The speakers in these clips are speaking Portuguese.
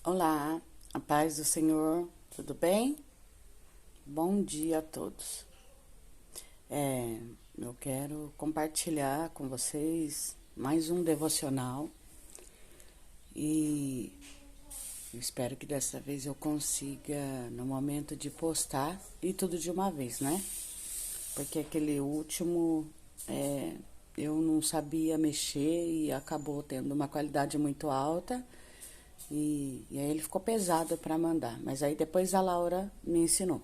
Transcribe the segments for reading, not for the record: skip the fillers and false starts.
Olá, a paz do Senhor, tudo bem? Bom dia a todos. Eu quero compartilhar com vocês mais um devocional e eu espero que dessa vez eu consiga, no momento de postar, e tudo de uma vez, né? Porque aquele último eu não sabia mexer e acabou tendo uma qualidade muito alta. E aí ele ficou pesado para mandar, mas aí depois a Laura me ensinou.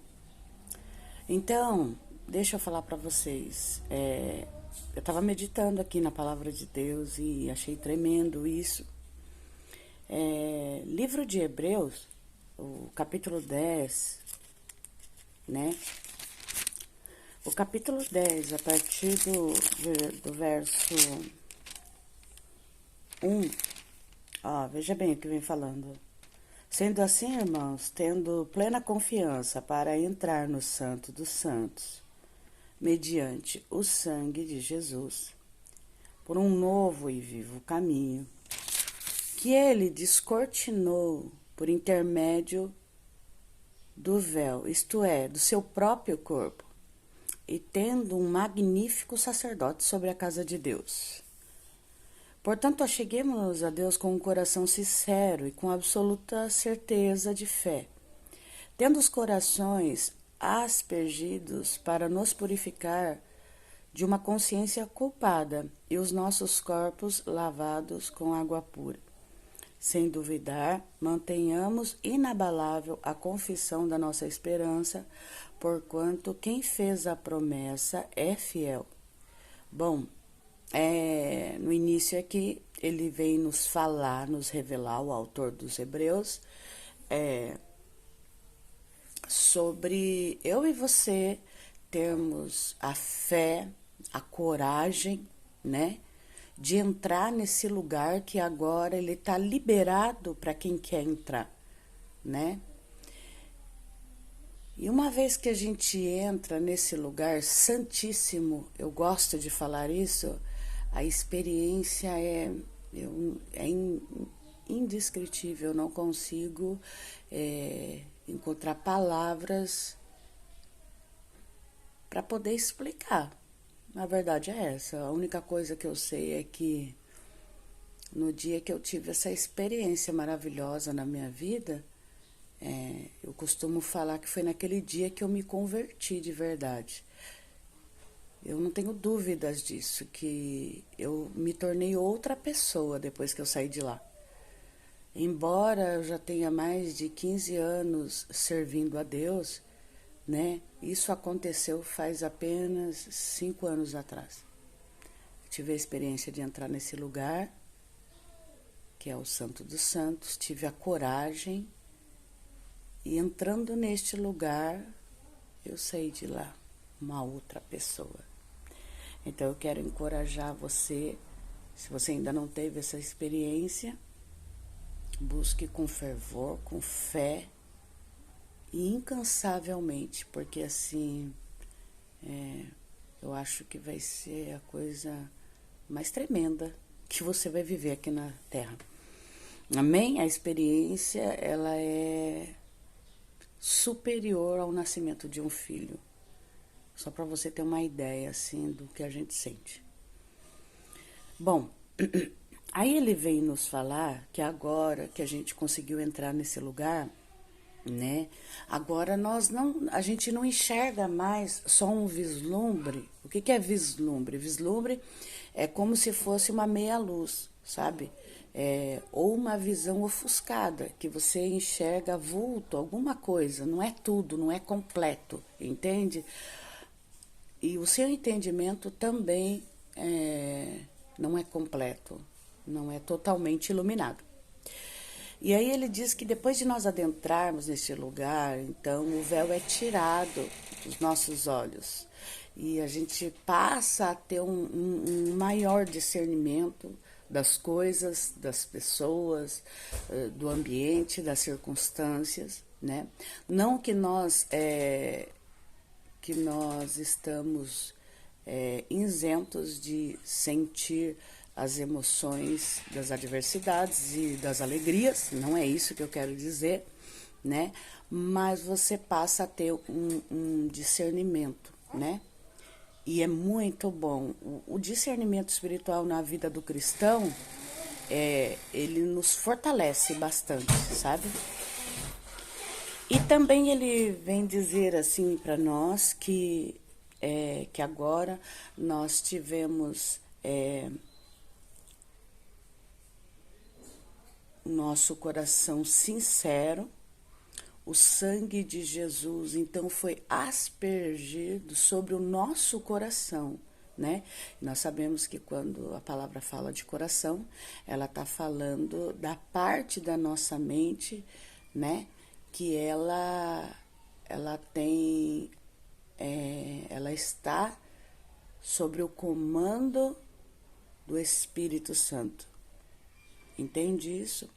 Então, deixa eu falar para vocês. Eu estava meditando aqui na palavra de Deus e achei tremendo isso. Livro de Hebreus, o capítulo 10, né? O capítulo 10, a partir do verso 1, ó, veja bem o que vem falando. Sendo assim, irmãos, tendo plena confiança para entrar no Santo dos Santos, mediante o sangue de Jesus, por um novo e vivo caminho, que ele descortinou por intermédio do véu, isto é, do seu próprio corpo, e tendo um magnífico sacerdote sobre a casa de Deus. Portanto, acheguemo-nos a Deus com um coração sincero e com absoluta certeza de fé, tendo os corações aspergidos para nos purificar de uma consciência culpada e os nossos corpos lavados com água pura. Sem duvidar, mantenhamos inabalável a confissão da nossa esperança, porquanto quem fez a promessa é fiel. Bom, no início aqui, ele vem nos falar, nos revelar, o autor dos Hebreus, sobre eu e você termos a fé, a coragem, né, de entrar nesse lugar que agora ele está liberado para quem quer entrar, né? E uma vez que a gente entra nesse lugar santíssimo, eu gosto de falar isso, a experiência é indescritível, eu não consigo encontrar palavras para poder explicar. Na verdade é essa, a única coisa que eu sei é que no dia que eu tive essa experiência maravilhosa na minha vida, eu costumo falar que foi naquele dia que eu me converti de verdade. Eu não tenho dúvidas disso, que eu me tornei outra pessoa depois que eu saí de lá. Embora eu já tenha mais de 15 anos servindo a Deus, né? Isso aconteceu faz apenas 5 anos atrás. Eu tive a experiência de entrar nesse lugar, que é o Santo dos Santos, tive a coragem e entrando neste lugar, eu saí de lá uma outra pessoa. Então eu quero encorajar você, se você ainda não teve essa experiência, busque com fervor, com fé e incansavelmente, porque assim, eu acho que vai ser a coisa mais tremenda que você vai viver aqui na Terra. Amém? A experiência, ela é superior ao nascimento de um filho. Só para você ter uma ideia, assim, do que a gente sente. Bom, aí ele vem nos falar que agora que a gente conseguiu entrar nesse lugar, né? Agora a gente não enxerga mais só um vislumbre. O que é vislumbre? Vislumbre é como se fosse uma meia-luz, sabe? Ou uma visão ofuscada, que você enxerga vulto, alguma coisa, não é tudo, não é completo, entende? E o seu entendimento também não é completo, não é totalmente iluminado. E aí ele diz que depois de nós adentrarmos nesse lugar, então o véu é tirado dos nossos olhos. E a gente passa a ter um maior discernimento das coisas, das pessoas, do ambiente, das circunstâncias, né? Não que nós estamos isentos de sentir as emoções das adversidades e das alegrias, não é isso que eu quero dizer, né? Mas você passa a ter um discernimento, né? E é muito bom. O discernimento espiritual na vida do cristão, ele nos fortalece bastante, sabe? E também ele vem dizer assim para nós que agora nós tivemos nosso coração sincero, o sangue de Jesus então foi aspergido sobre o nosso coração, né? Nós sabemos que quando a palavra fala de coração, ela está falando da parte da nossa mente, né? Que ela tem, ela está sobre o comando do Espírito Santo. Entende isso?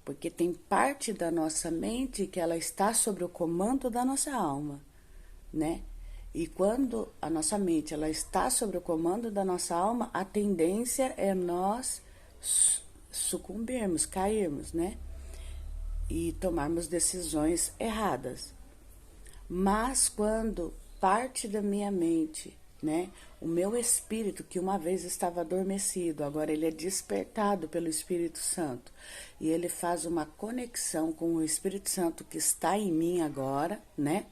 Porque tem parte da nossa mente que ela está sob o comando da nossa alma, né? E quando a nossa mente ela está sob o comando da nossa alma, a tendência é nós sucumbirmos, cairmos, né? E tomarmos decisões erradas. Mas quando parte da minha mente, né, o meu espírito, que uma vez estava adormecido, agora ele é despertado pelo Espírito Santo, e ele faz uma conexão com o Espírito Santo que está em mim agora, né?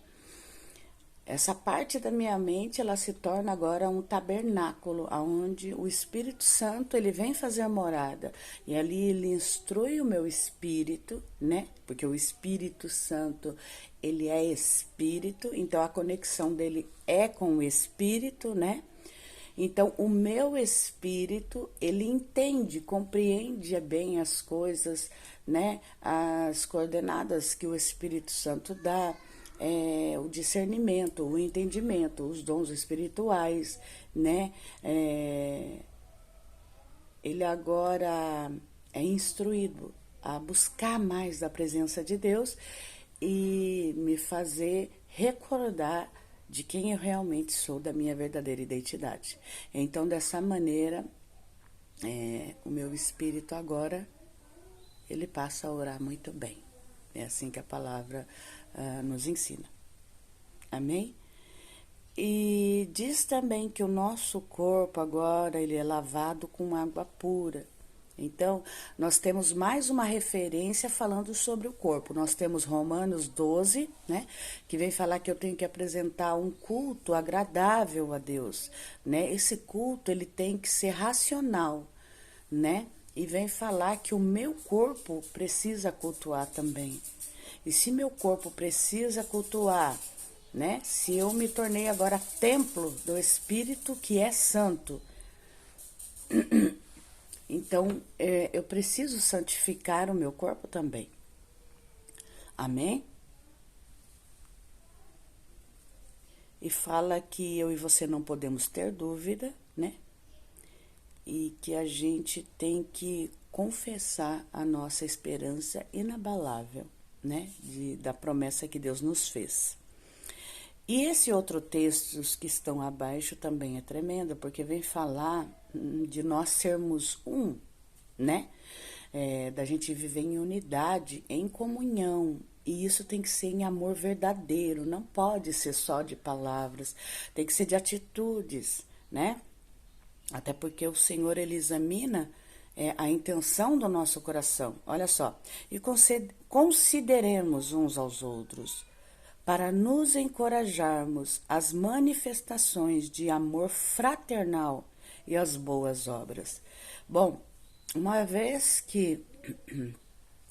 Essa parte da minha mente, ela se torna agora um tabernáculo, onde o Espírito Santo, ele vem fazer morada. E ali ele instrui o meu espírito, né? Porque o Espírito Santo, ele é espírito, então a conexão dele é com o espírito, né? Então, o meu espírito, ele entende, compreende bem as coisas, né? As coordenadas que o Espírito Santo dá, o discernimento, o entendimento, os dons espirituais, né? Ele agora é instruído a buscar mais da presença de Deus e me fazer recordar de quem eu realmente sou, da minha verdadeira identidade. Então, dessa maneira, o meu espírito agora, ele passa a orar muito bem. É assim que a palavra nos ensina. Amém? E diz também que o nosso corpo agora, ele é lavado com água pura. Então, nós temos mais uma referência falando sobre o corpo. Nós temos Romanos 12, né, que vem falar que eu tenho que apresentar um culto agradável a Deus, né? Esse culto, ele tem que ser racional, né? E vem falar que o meu corpo precisa cultuar também. E se meu corpo precisa cultuar, né? Se eu me tornei agora templo do Espírito que é santo, então eu preciso santificar o meu corpo também. Amém? E fala que eu e você não podemos ter dúvida, né? E que a gente tem que confessar a nossa esperança inabalável, né? Da promessa que Deus nos fez. E esse outro texto que estão abaixo também é tremendo, porque vem falar de nós sermos um, né? Da gente viver em unidade, em comunhão. E isso tem que ser em amor verdadeiro, não pode ser só de palavras, tem que ser de atitudes, né? Até porque o Senhor, ele examina a intenção do nosso coração. Olha só, e consideremos uns aos outros, para nos encorajarmos às manifestações de amor fraternal e às boas obras. Bom, uma vez que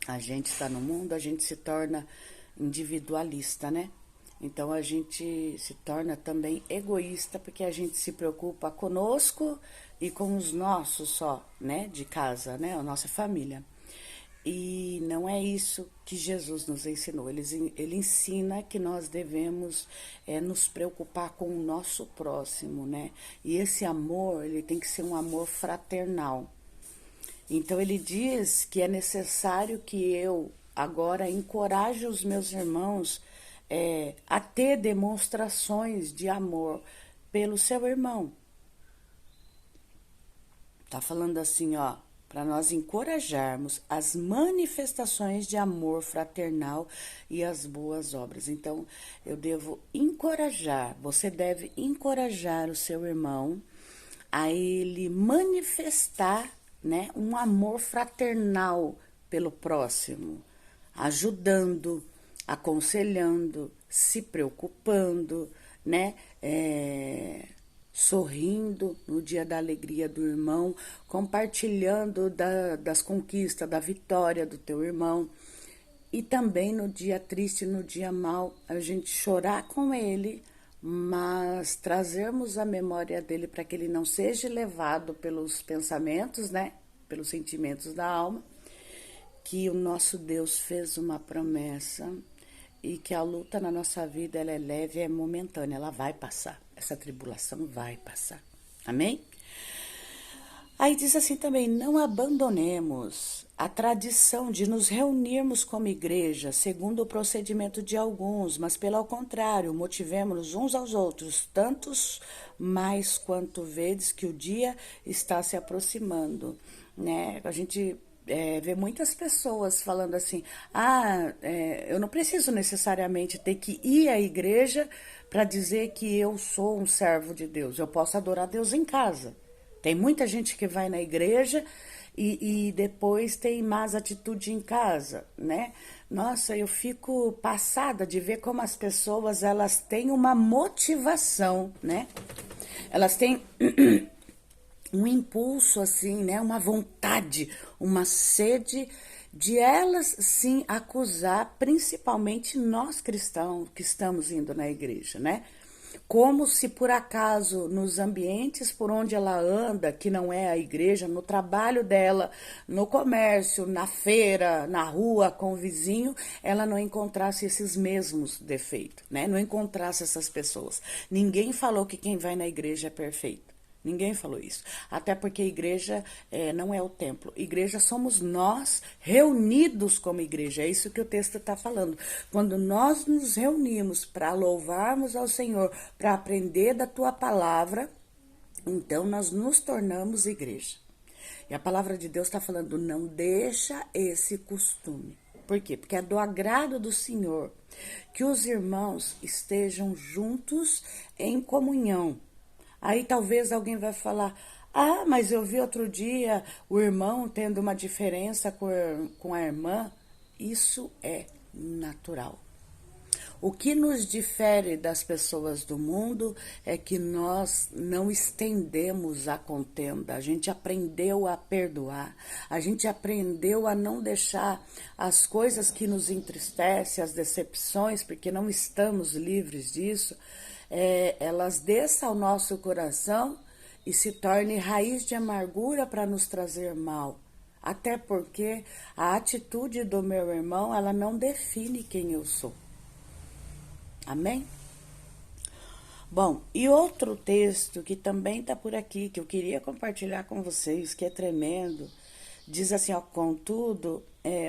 a gente está no mundo, a gente se torna individualista, né? Então a gente se torna também egoísta, porque a gente se preocupa conosco e com os nossos só, né? De casa, né? A nossa família. E não é isso que Jesus nos ensinou. Ele ensina que nós devemos nos preocupar com o nosso próximo, né? E esse amor, ele tem que ser um amor fraternal. Então ele diz que é necessário que eu agora encoraje os meus irmãos a ter demonstrações de amor pelo seu irmão. Tá falando assim, ó, para nós encorajarmos as manifestações de amor fraternal e as boas obras. Então, eu devo encorajar, você deve encorajar o seu irmão a ele manifestar, né, um amor fraternal pelo próximo, ajudando, aconselhando, se preocupando, né? Sorrindo no dia da alegria do irmão, compartilhando das conquistas, da vitória do teu irmão. E também no dia triste, no dia mau, a gente chorar com ele, mas trazermos a memória dele para que ele não seja levado pelos pensamentos, né? Pelos sentimentos da alma, que o nosso Deus fez uma promessa e que a luta na nossa vida ela é leve, é momentânea, ela vai passar. Essa tribulação vai passar. Amém? Aí diz assim também: não abandonemos a tradição de nos reunirmos como igreja, segundo o procedimento de alguns, mas pelo contrário, motivemos-nos uns aos outros, tantos mais quanto vedes que o dia está se aproximando, né? A gente vê muitas pessoas falando assim: eu não preciso necessariamente ter que ir à igreja para dizer que eu sou um servo de Deus, eu posso adorar Deus em casa. Tem muita gente que vai na igreja e depois tem más atitude em casa, né? Nossa, eu fico passada de ver como as pessoas, elas têm uma motivação, né? Elas têm um impulso assim, né? Uma vontade, uma sede de elas sim acusar, principalmente nós cristãos que estamos indo na igreja, né? Como se por acaso nos ambientes por onde ela anda, que não é a igreja, no trabalho dela, no comércio, na feira, na rua, com o vizinho, ela não encontrasse esses mesmos defeitos, né? Não encontrasse essas pessoas. Ninguém falou que quem vai na igreja é perfeito. Ninguém falou isso. Até porque a igreja não é o templo. Igreja somos nós reunidos como igreja. É isso que o texto está falando. Quando nós nos reunimos para louvarmos ao Senhor, para aprender da tua palavra, então nós nos tornamos igreja. E a palavra de Deus está falando: não deixa esse costume. Por quê? Porque é do agrado do Senhor que os irmãos estejam juntos em comunhão. Aí talvez alguém vai falar: mas eu vi outro dia o irmão tendo uma diferença com a irmã. Isso é natural. O que nos difere das pessoas do mundo é que nós não estendemos a contenda. A gente aprendeu a perdoar. A gente aprendeu a não deixar as coisas que nos entristecem, as decepções, porque não estamos livres disso, elas desçam ao nosso coração e se tornem raiz de amargura para nos trazer mal. Até porque a atitude do meu irmão, ela não define quem eu sou. Amém? Bom, e outro texto que também está por aqui, que eu queria compartilhar com vocês, que é tremendo, diz assim, ó: contudo,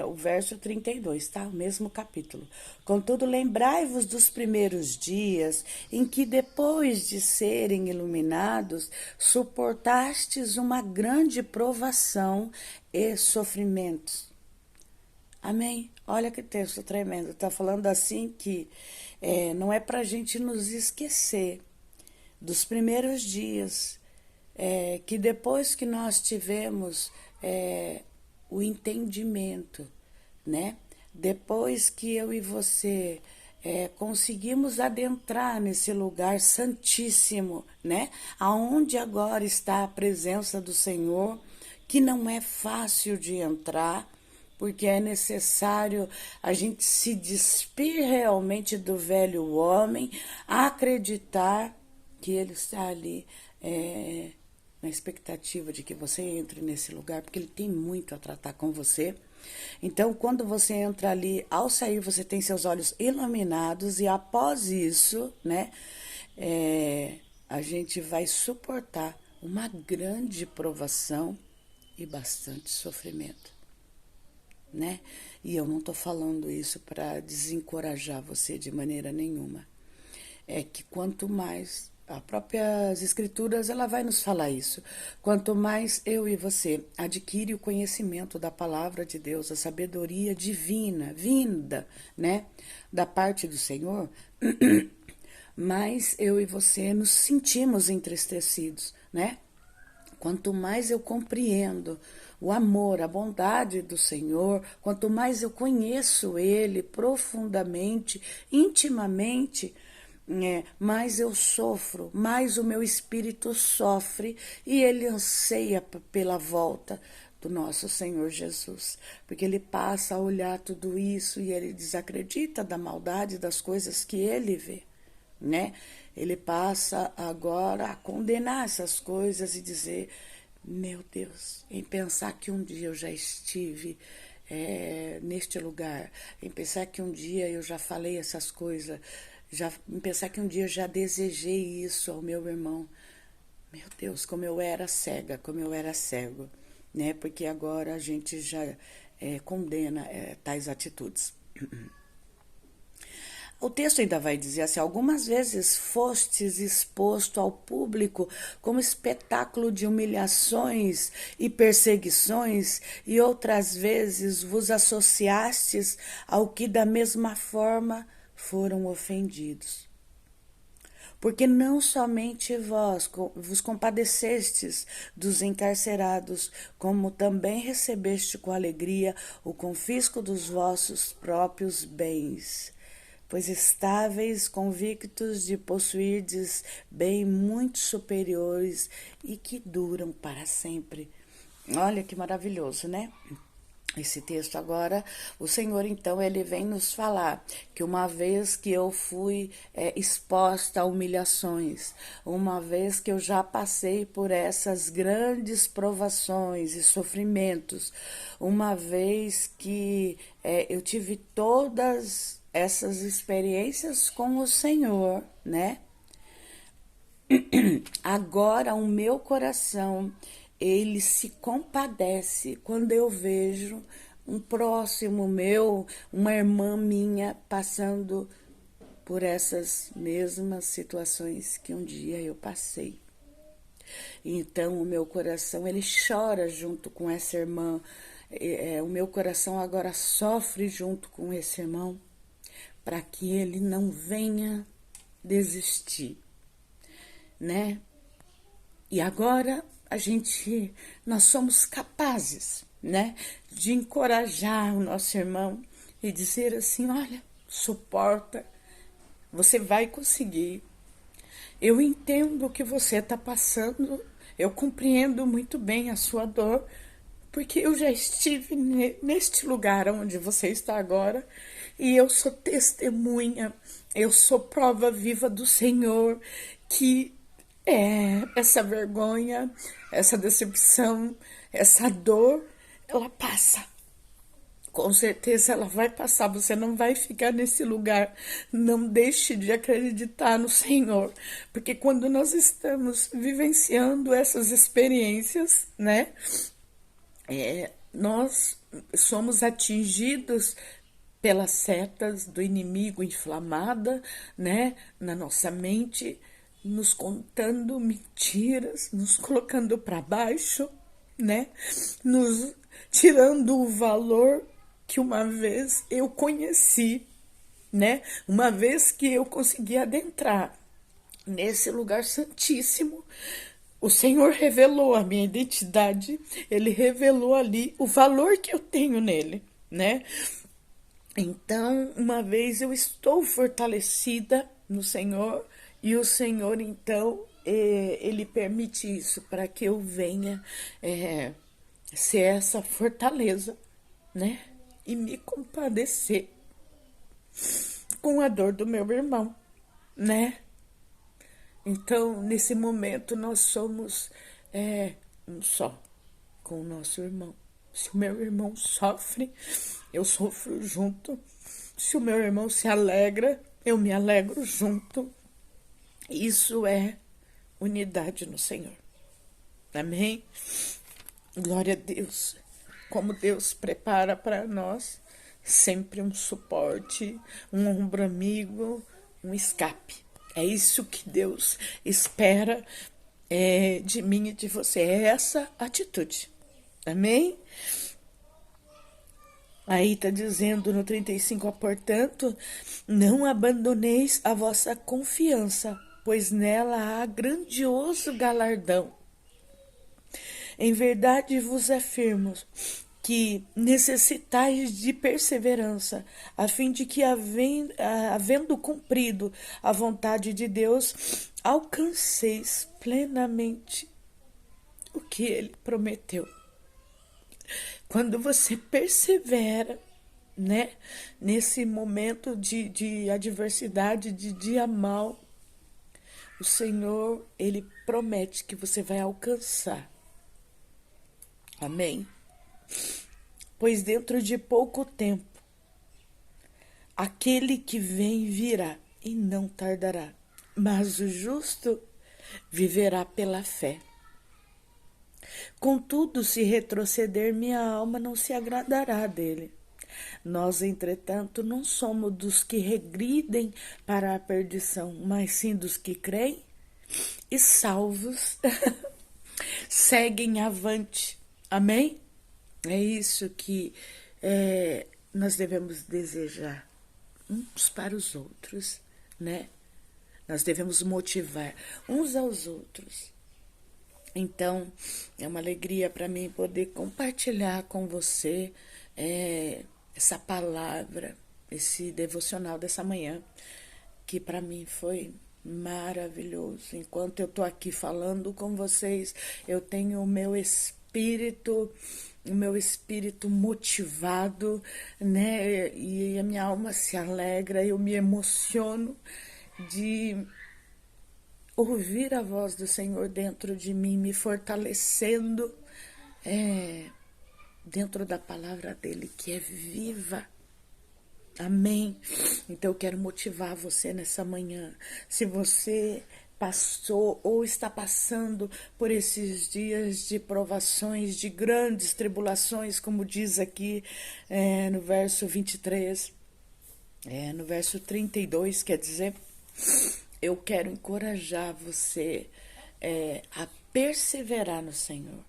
o verso 32, tá? O mesmo capítulo. Contudo, lembrai-vos dos primeiros dias em que, depois de serem iluminados, suportastes uma grande provação e sofrimentos. Amém? Olha que texto tremendo. Está falando assim que não é para a gente nos esquecer dos primeiros dias, que depois que nós tivemos o entendimento, né? Depois que eu e você conseguimos adentrar nesse lugar santíssimo, né? Aonde agora está a presença do Senhor, que não é fácil de entrar, porque é necessário a gente se despir realmente do velho homem, acreditar que ele está ali na expectativa de que você entre nesse lugar, porque ele tem muito a tratar com você. Então, quando você entra ali, ao sair, você tem seus olhos iluminados, e após isso, né, a gente vai suportar uma grande provação e bastante sofrimento, né? E eu não tô falando isso para desencorajar você de maneira nenhuma. É que quanto mais as próprias escrituras, ela vai nos falar isso. Quanto mais eu e você adquire o conhecimento da palavra de Deus, a sabedoria divina, vinda, né, da parte do Senhor, mais eu e você nos sentimos entristecidos, né? Quanto mais eu compreendo o amor, a bondade do Senhor, quanto mais eu conheço Ele profundamente, intimamente, mais eu sofro, mais o meu espírito sofre e ele anseia pela volta do nosso Senhor Jesus, porque ele passa a olhar tudo isso e ele desacredita da maldade das coisas que ele vê, né? Ele passa agora a condenar essas coisas e dizer: meu Deus, em pensar que um dia eu já estive neste lugar, em pensar que um dia eu já falei essas coisas, em pensar que um dia eu já desejei isso ao meu irmão. Meu Deus, como eu era cega, como eu era cego, né? Porque agora a gente já condena tais atitudes. O texto ainda vai dizer assim: algumas vezes fostes exposto ao público como espetáculo de humilhações e perseguições, e outras vezes vos associastes ao que da mesma forma foram ofendidos. Porque não somente vós vos compadecestes dos encarcerados, como também recebeste com alegria o confisco dos vossos próprios bens, pois estáveis convictos de possuirdes bem muito superiores e que duram para sempre. Olha que maravilhoso, né? Esse texto agora, o Senhor então, ele vem nos falar que uma vez que eu fui exposta a humilhações, uma vez que eu já passei por essas grandes provações e sofrimentos, uma vez que eu tive todas essas experiências com o Senhor, né? Agora o meu coração, ele se compadece quando eu vejo um próximo meu, uma irmã minha passando por essas mesmas situações que um dia eu passei. Então o meu coração, ele chora junto com essa irmã, o meu coração agora sofre junto com esse irmão, para que ele não venha desistir, né? E agora nós somos capazes, né, de encorajar o nosso irmão e dizer assim: olha, suporta, você vai conseguir. Eu entendo o que você está passando, eu compreendo muito bem a sua dor, porque eu já estive neste lugar onde você está agora e eu sou testemunha, eu sou prova viva do Senhor que essa vergonha, essa decepção, essa dor, ela passa. Com certeza ela vai passar, você não vai ficar nesse lugar. Não deixe de acreditar no Senhor, porque quando nós estamos vivenciando essas experiências, né, nós somos atingidos pelas setas do inimigo inflamada, né, na nossa mente, nos contando mentiras, nos colocando para baixo, né, nos tirando o valor que uma vez eu conheci, né, uma vez que eu consegui adentrar nesse lugar santíssimo. O Senhor revelou a minha identidade, ele revelou ali o valor que eu tenho nele, né? Então, uma vez eu estou fortalecida no Senhor, e o Senhor, então, ele permite isso para que eu venha ser essa fortaleza, né? E me compadecer com a dor do meu irmão, né? Então, nesse momento, nós somos um só com o nosso irmão. Se o meu irmão sofre, eu sofro junto. Se o meu irmão se alegra, eu me alegro junto. Isso é unidade no Senhor. Amém? Glória a Deus. Como Deus prepara para nós sempre um suporte, um ombro amigo, um escape, É isso que Deus espera de mim e de você. É essa atitude. Amém? Aí está dizendo no 35, ó, portanto, não abandoneis a vossa confiança, pois nela há grandioso galardão. Em verdade vos afirmo que necessitais de perseverança, a fim de que, havendo cumprido a vontade de Deus, alcanceis plenamente o que ele prometeu. Quando você persevera, né, nesse momento de adversidade, de dia mal, o Senhor, ele promete que você vai alcançar. Amém? Pois dentro de pouco tempo, aquele que vem virá e não tardará, mas o justo viverá pela fé. Contudo, se retroceder, minha alma não se agradará dele. Nós, entretanto, não somos dos que regridem para a perdição, mas sim dos que creem e salvos seguem avante. Amém? É isso que nós devemos desejar uns para os outros, né? Nós devemos motivar uns aos outros. Então, é uma alegria para mim poder compartilhar com você essa palavra, esse devocional dessa manhã, que para mim foi maravilhoso. Enquanto eu estou aqui falando com vocês, eu tenho o meu espírito motivado, né? E a minha alma se alegra, eu me emociono de ouvir a voz do Senhor dentro de mim, me fortalecendo dentro da palavra dele, que é viva. Amém? Então eu quero motivar você nessa manhã. Se você passou ou está passando por esses dias de provações, de grandes tribulações, como diz aqui no verso 23, no verso 32, quer dizer, eu quero encorajar você a perseverar no Senhor,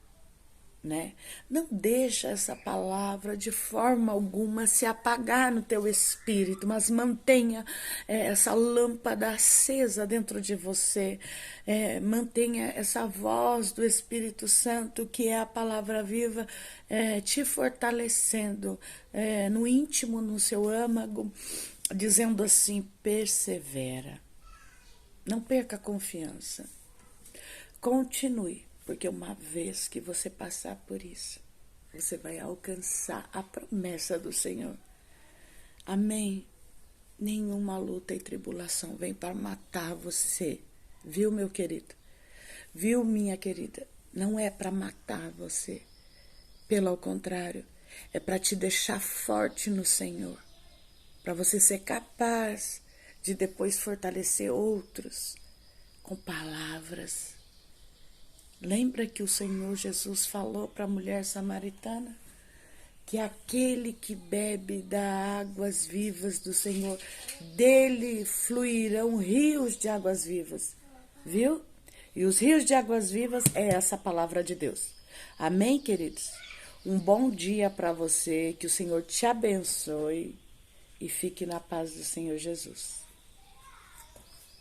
né? Não deixa essa palavra de forma alguma se apagar no teu espírito, mas mantenha essa lâmpada acesa dentro de você, mantenha essa voz do Espírito Santo, que é a palavra viva, te fortalecendo no íntimo, no seu âmago, dizendo assim: persevera. Não perca a confiança. Continue, porque uma vez que você passar por isso, você vai alcançar a promessa do Senhor. Amém? Nenhuma luta e tribulação vem para matar você. Viu, meu querido? Viu, minha querida? Não é para matar você. Pelo contrário, é para te deixar forte no Senhor. Para você ser capaz de depois fortalecer outros com palavras. Lembra que o Senhor Jesus falou para a mulher samaritana? Que aquele que bebe das águas vivas do Senhor, dele fluirão rios de águas vivas. Viu? E os rios de águas vivas é essa palavra de Deus. Amém, queridos? Um bom dia para você, que o Senhor te abençoe e fique na paz do Senhor Jesus.